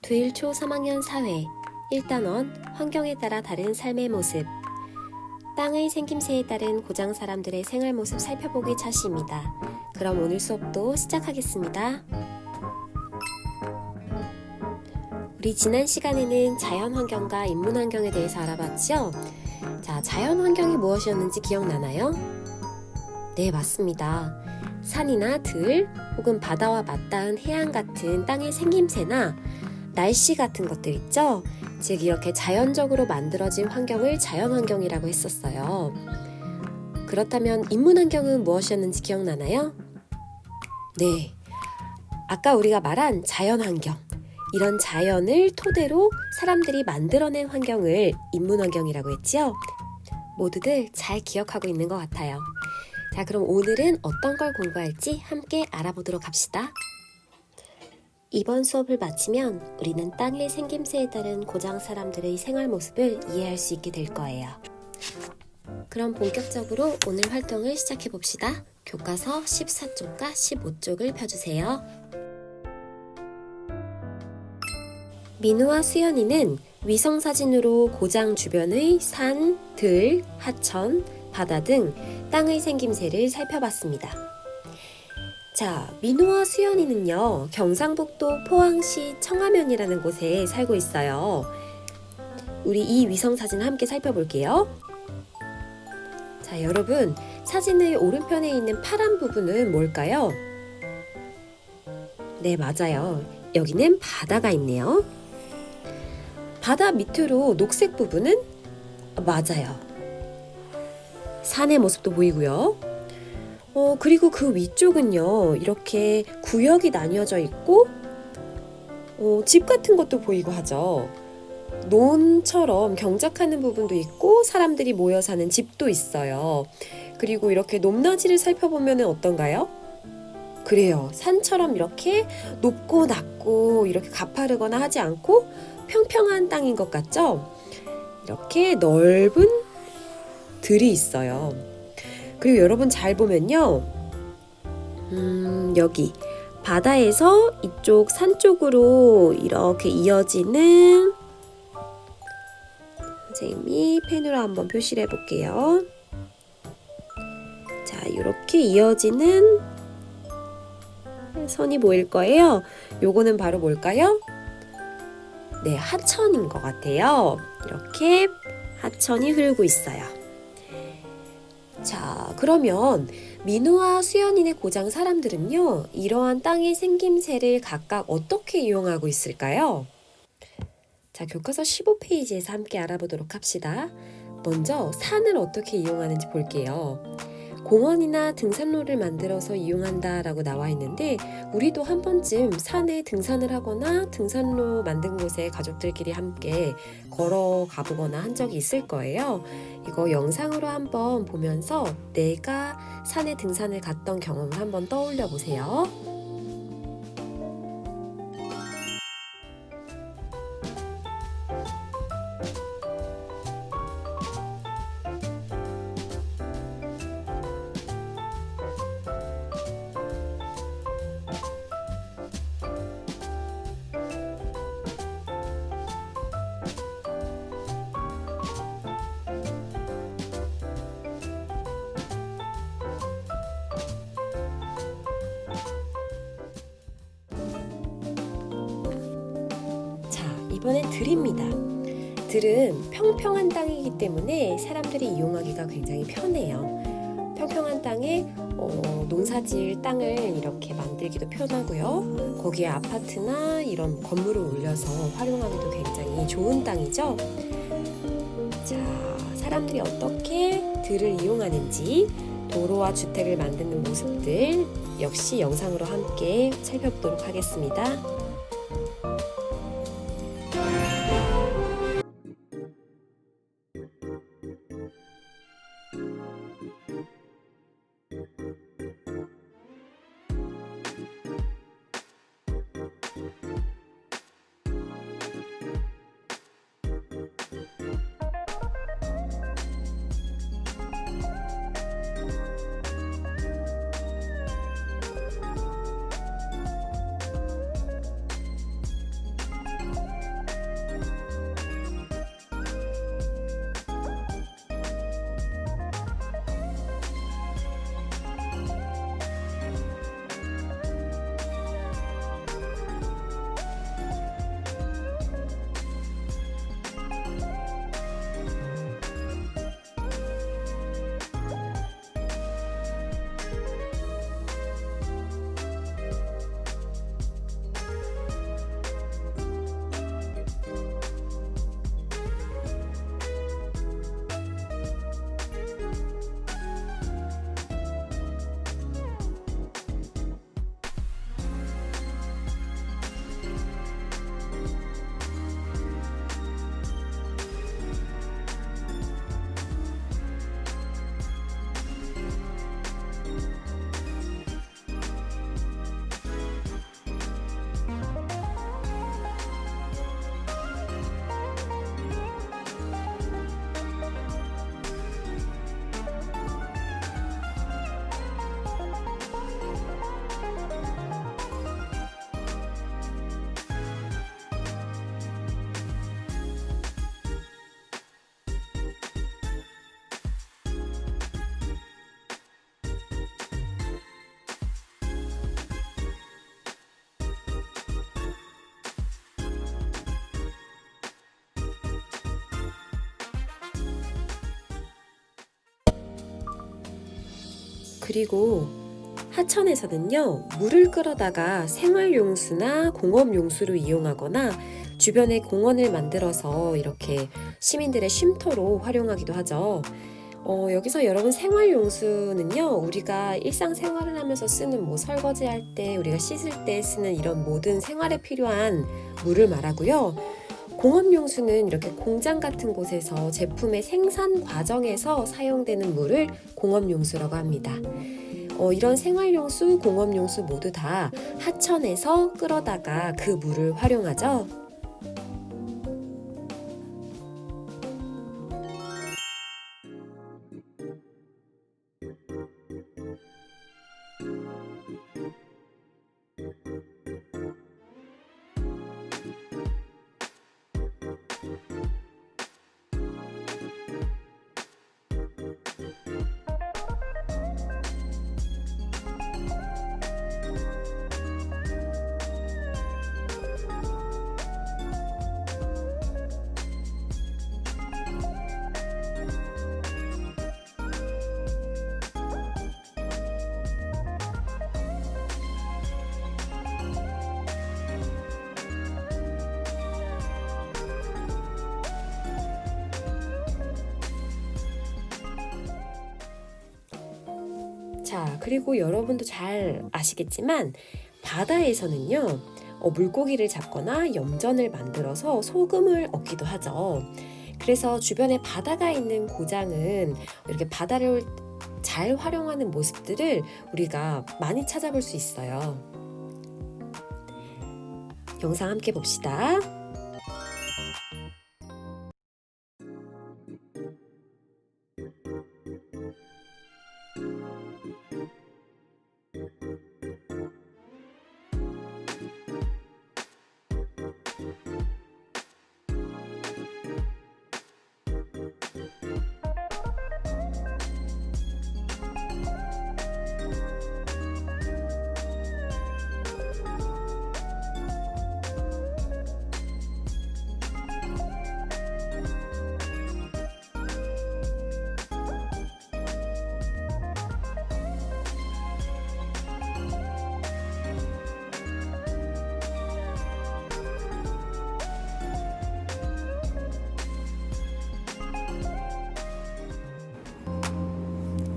두1초 3학년 사회 1단원 환경에 따라 다른 삶의 모습. 땅의 생김새에 따른 고장 사람들의 생활 모습 살펴보기 차시입니다. 그럼 오늘 수업도 시작하겠습니다. 우리 지난 시간에는 자연환경과 인문환경에 대해서 알아봤죠? 자, 자연환경이 무엇이었는지 기억나나요? 네, 맞습니다. 산이나 들 혹은 바다와 맞닿은 해안 같은 땅의 생김새나 날씨 같은 것들 있죠? 즉 이렇게 자연적으로 만들어진 환경을 자연환경이라고 했었어요. 그렇다면 인문환경은 무엇이었는지 기억나나요? 네, 아까 우리가 말한 자연환경, 이런 자연을 토대로 사람들이 만들어낸 환경을 인문환경이라고 했지요? 모두들 잘 기억하고 있는 것 같아요. 자, 그럼 오늘은 어떤 걸 공부할지 함께 알아보도록 합시다. 이번 수업을 마치면 우리는 땅의 생김새에 따른 고장 사람들의 생활 모습을 이해할 수 있게 될 거예요. 그럼 본격적으로 오늘 활동을 시작해 봅시다. 교과서 14쪽과 15쪽을 펴주세요. 민우와 수연이는 위성사진으로 고장 주변의 산, 들, 하천, 바다 등 땅의 생김새를 살펴봤습니다. 자, 민우와 수연이는요, 경상북도 포항시 청하면이라는 곳에 살고 있어요. 우리 이 위성사진을 함께 살펴볼게요. 자, 여러분, 사진의 오른편에 있는 파란 부분은 뭘까요? 네, 맞아요. 여기는 바다가 있네요. 바다 밑으로 녹색 부분은 맞아요. 산의 모습도 보이고요. 그리고 그 위쪽은요, 이렇게 구역이 나뉘어져 있고 집 같은 것도 보이고 하죠. 논처럼 경작하는 부분도 있고 사람들이 모여 사는 집도 있어요. 그리고 이렇게 높낮이를 살펴보면 어떤가요? 그래요. 산처럼 이렇게 높고 낮고 이렇게 가파르거나 하지 않고 평평한 땅인 것 같죠? 이렇게 넓은 들이 있어요. 그리고 여러분 잘 보면요, 여기 바다에서 이쪽 산 쪽으로 이렇게 이어지는, 선생님이 펜으로 한번 표시를 해볼게요. 자, 이렇게 이어지는 선이 보일 거예요. 요거는 바로 뭘까요? 네, 하천인 것 같아요. 이렇게 하천이 흐르고 있어요. 자, 그러면 민우와 수연이네 고장 사람들은요, 이러한 땅의 생김새를 각각 어떻게 이용하고 있을까요? 자, 교과서 15페이지에서 함께 알아보도록 합시다. 먼저 산을 어떻게 이용하는지 볼게요. 공원이나 등산로를 만들어서 이용한다 라고 나와 있는데, 우리도 한 번쯤 산에 등산을 하거나 등산로 만든 곳에 가족들끼리 함께 걸어가 보거나 한 적이 있을 거예요. 이거 영상으로 한번 보면서 내가 산에 등산을 갔던 경험을 한번 떠올려 보세요. 이번엔 들입니다. 들은 평평한 땅이기 때문에 사람들이 이용하기가 굉장히 편해요. 평평한 땅에 농사지을 땅을 이렇게 만들기도 편하고요. 거기에 아파트나 이런 건물을 올려서 활용하기도 굉장히 좋은 땅이죠. 자, 사람들이 어떻게 들을 이용하는지, 도로와 주택을 만드는 모습들 역시 영상으로 함께 살펴보도록 하겠습니다. 그리고 하천에서는요, 물을 끌어다가 생활용수나 공업용수로 이용하거나 주변에 공원을 만들어서 이렇게 시민들의 쉼터로 활용하기도 하죠. 여기서 여러분 생활용수는요, 우리가 일상생활을 하면서 쓰는 뭐 설거지할 때, 우리가 씻을 때 쓰는 이런 모든 생활에 필요한 물을 말하고요. 공업용수는 이렇게 공장 같은 곳에서 제품의 생산 과정에서 사용되는 물을 공업용수라고 합니다. 이런 생활용수, 공업용수 모두 다 하천에서 끌어다가 그 물을 활용하죠. 자, 그리고 여러분도 잘 아시겠지만 바다에서는요, 물고기를 잡거나 염전을 만들어서 소금을 얻기도 하죠. 그래서 주변에 바다가 있는 고장은 이렇게 바다를 잘 활용하는 모습들을 우리가 많이 찾아볼 수 있어요. 영상 함께 봅시다.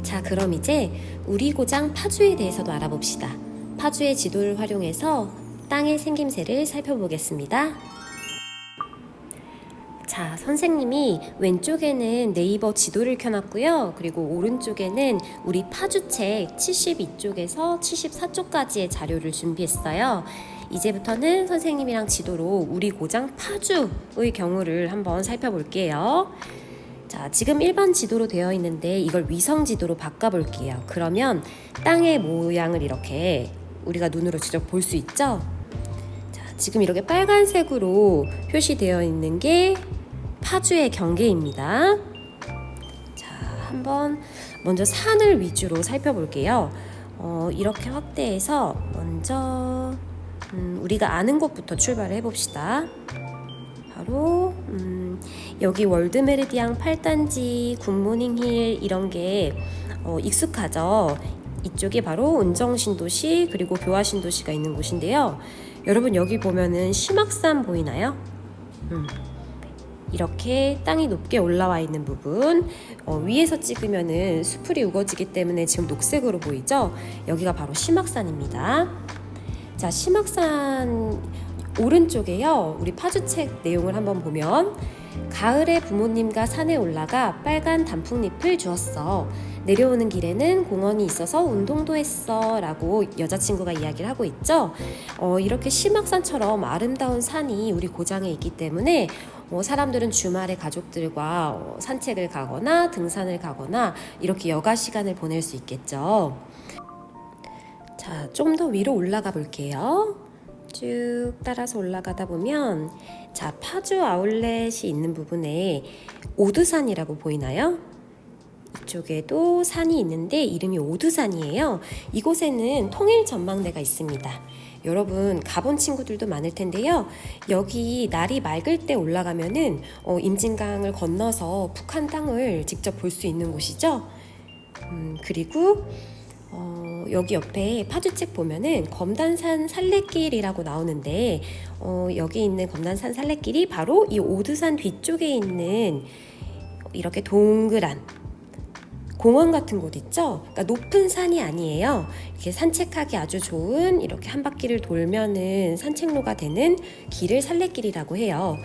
자, 그럼 이제 우리 고장 파주에 대해서도 알아봅시다. 파주의 지도를 활용해서 땅의 생김새를 살펴보겠습니다. 자, 선생님이 왼쪽에는 네이버 지도를 켜놨고요. 그리고 오른쪽에는 우리 파주책 72쪽에서 74쪽까지의 자료를 준비했어요. 이제부터는 선생님이랑 지도로 우리 고장 파주의 경우를 한번 살펴볼게요. 자, 지금 일반 지도로 되어 있는데 이걸 위성 지도로 바꿔볼게요. 그러면 땅의 모양을 이렇게 우리가 눈으로 직접 볼 수 있죠? 자, 지금 이렇게 빨간색으로 표시되어 있는 게 파주의 경계입니다. 자, 한번 먼저 산을 위주로 살펴볼게요. 이렇게 확대해서 먼저 우리가 아는 곳부터 출발을 해봅시다. 바로 여기 월드메리디앙 8단지, 굿모닝힐 이런 게 익숙하죠. 이쪽이 바로 은정신도시 그리고 교화신도시가 있는 곳인데요. 여러분 여기 보면은 심악산 보이나요? 이렇게 땅이 높게 올라와 있는 부분, 위에서 찍으면은 수풀이 우거지기 때문에 지금 녹색으로 보이죠? 여기가 바로 심악산입니다. 자, 심악산 오른쪽에요, 우리 파주책 내용을 한번 보면 가을에 부모님과 산에 올라가 빨간 단풍잎을 주었어. 내려오는 길에는 공원이 있어서 운동도 했어 라고 여자친구가 이야기를 하고 있죠. 이렇게 심악산처럼 아름다운 산이 우리 고장에 있기 때문에 사람들은 주말에 가족들과 산책을 가거나 등산을 가거나 이렇게 여가 시간을 보낼 수 있겠죠. 자, 좀 더 위로 올라가 볼게요. 쭉 따라서 올라가다 보면, 자, 파주 아울렛이 있는 부분에 오두산이라고 보이나요? 이쪽에도 산이 있는데 이름이 오두산이에요. 이곳에는 통일 전망대가 있습니다. 여러분 가본 친구들도 많을 텐데요. 여기 날이 맑을 때 올라가면은 임진강을 건너서 북한 땅을 직접 볼 수 있는 곳이죠. 그리고 여기 옆에 파주책 보면은 검단산 산례길이라고 나오는데 여기 있는 검단산 산례길이 바로 이 오두산 뒤쪽에 있는 이렇게 동그란 공원 같은 곳 있죠? 그러니까 높은 산이 아니에요. 이렇게 산책하기 아주 좋은 이렇게 한 바퀴를 돌면은 산책로가 되는 길을 산례길이라고 해요.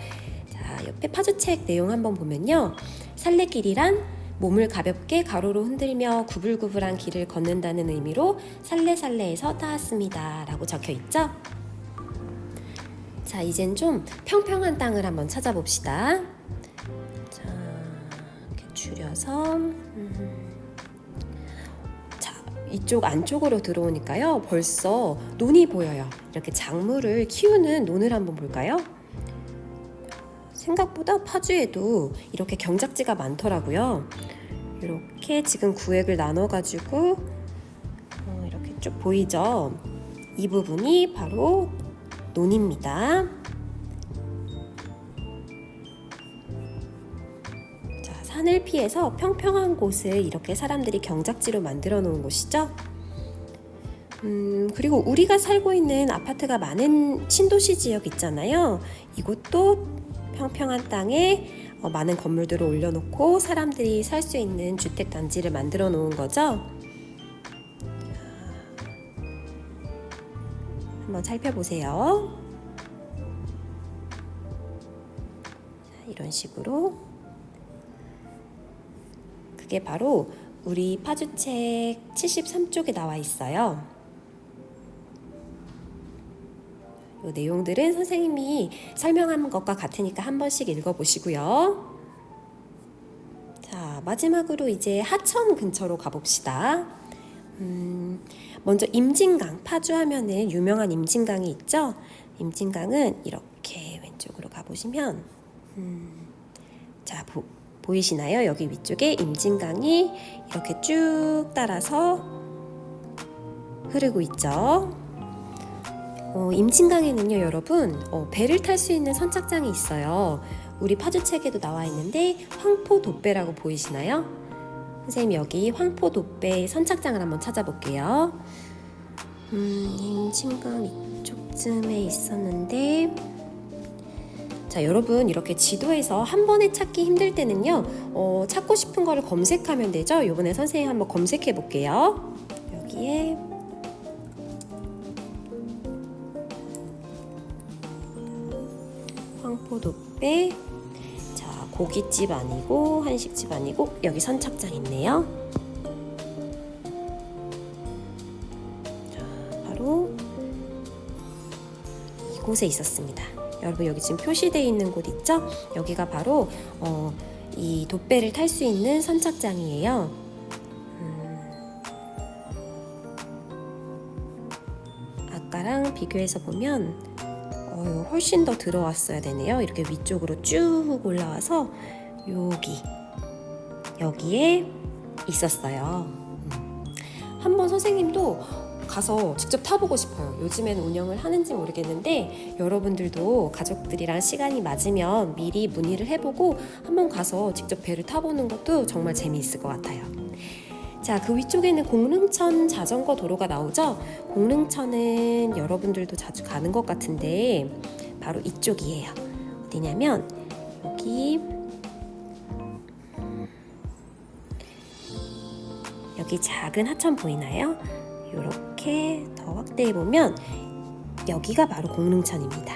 자, 옆에 파주책 내용 한번 보면요. 산례길이란 몸을 가볍게 가로로 흔들며 구불구불한 길을 걷는다는 의미로 살레살레에서 따왔습니다 라고 적혀 있죠. 자, 이젠 좀 평평한 땅을 한번 찾아봅시다. 자, 이렇게 줄여서 자, 이쪽 안쪽으로 들어오니까요 벌써 논이 보여요. 이렇게 작물을 키우는 논을 한번 볼까요? 생각보다 파주에도 이렇게 경작지가 많더라고요. 이렇게 지금 구획을 나눠가지고 이렇게 쭉 보이죠? 이 부분이 바로 논입니다. 자, 산을 피해서 평평한 곳을 이렇게 사람들이 경작지로 만들어 놓은 곳이죠. 그리고 우리가 살고 있는 아파트가 많은 신도시 지역 있잖아요. 이곳도 평평한 땅에 많은 건물들을 올려놓고 사람들이 살 수 있는 주택단지를 만들어 놓은 거죠. 한번 살펴보세요. 이런 식으로 그게 바로 우리 파주책 73쪽에 나와 있어요. 이 내용들은 선생님이 설명한 것과 같으니까 한 번씩 읽어보시고요. 자, 마지막으로 이제 하천 근처로 가봅시다. 먼저 임진강, 파주 하면은 유명한 임진강이 있죠. 임진강은 이렇게 왼쪽으로 가보시면 자, 보이시나요? 여기 위쪽에 임진강이 이렇게 쭉 따라서 흐르고 있죠. 임진강에는요 여러분 배를 탈 수 있는 선착장이 있어요. 우리 파주책에도 나와 있는데 황포돛배라고 보이시나요? 선생님 여기 황포돛배 선착장을 한번 찾아볼게요. 임진강 이쪽쯤에 있었는데 자, 여러분 이렇게 지도에서 한 번에 찾기 힘들 때는요 찾고 싶은 거를 검색하면 되죠. 이번에 선생님 한번 검색해 볼게요. 여기에 황포돛배. 자, 고깃집 아니고 한식집 아니고 여기 선착장 있네요. 자, 바로 이곳에 있었습니다. 여러분 여기 지금 표시되어 있는 곳 있죠? 여기가 바로 이 돛배를 탈 수 있는 선착장이에요. 아까랑 비교해서 보면 훨씬 더 들어왔어야 되네요. 이렇게 위쪽으로 쭉 올라와서 여기에 있었어요. 한번 선생님도 가서 직접 타보고 싶어요. 요즘에는 운영을 하는지 모르겠는데 여러분들도 가족들이랑 시간이 맞으면 미리 문의를 해보고 한번 가서 직접 배를 타보는 것도 정말 재미있을 것 같아요. 자, 그 위쪽에는 공릉천 자전거 도로가 나오죠? 공릉천은 여러분들도 자주 가는 것 같은데 바로 이쪽이에요. 어디냐면 여기 작은 하천 보이나요? 이렇게 더 확대해 보면 여기가 바로 공릉천입니다.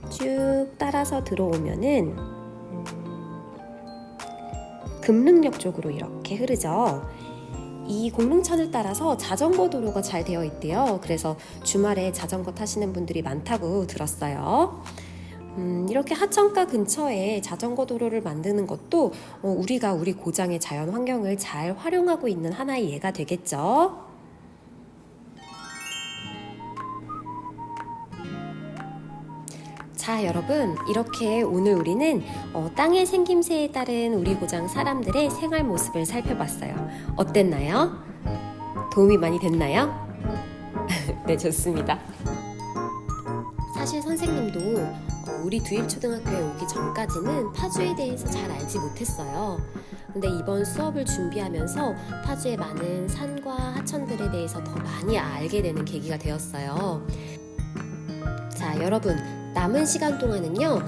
쭉 따라서 들어오면은 금릉역 쪽으로 이렇게 흐르죠. 이 공릉천을 따라서 자전거 도로가 잘 되어 있대요. 그래서 주말에 자전거 타시는 분들이 많다고 들었어요. 이렇게 하천가 근처에 자전거 도로를 만드는 것도 우리가 우리 고장의 자연 환경을 잘 활용하고 있는 하나의 예가 되겠죠. 자, 여러분 이렇게 오늘 우리는 땅의 생김새에 따른 우리 고장 사람들의 생활 모습을 살펴봤어요. 어땠나요? 도움이 많이 됐나요? 네, 좋습니다. 사실 선생님도 우리 두입초등학교에 오기 전까지는 파주에 대해서 잘 알지 못했어요. 근데 이번 수업을 준비하면서 파주의 많은 산과 하천들에 대해서 더 많이 알게 되는 계기가 되었어요. 자, 여러분, 남은 시간 동안은요,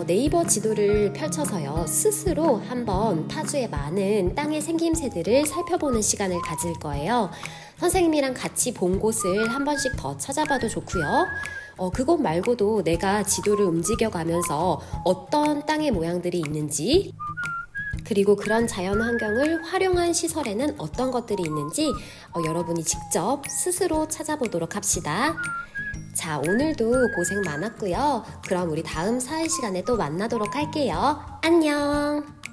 네이버 지도를 펼쳐서요, 스스로 한번 파주의 많은 땅의 생김새들을 살펴보는 시간을 가질 거예요. 선생님이랑 같이 본 곳을 한 번씩 더 찾아봐도 좋고요. 그곳 말고도 내가 지도를 움직여가면서 어떤 땅의 모양들이 있는지, 그리고 그런 자연 환경을 활용한 시설에는 어떤 것들이 있는지 여러분이 직접 스스로 찾아보도록 합시다. 자, 오늘도 고생 많았고요. 그럼 우리 다음 사회 시간에 또 만나도록 할게요. 안녕!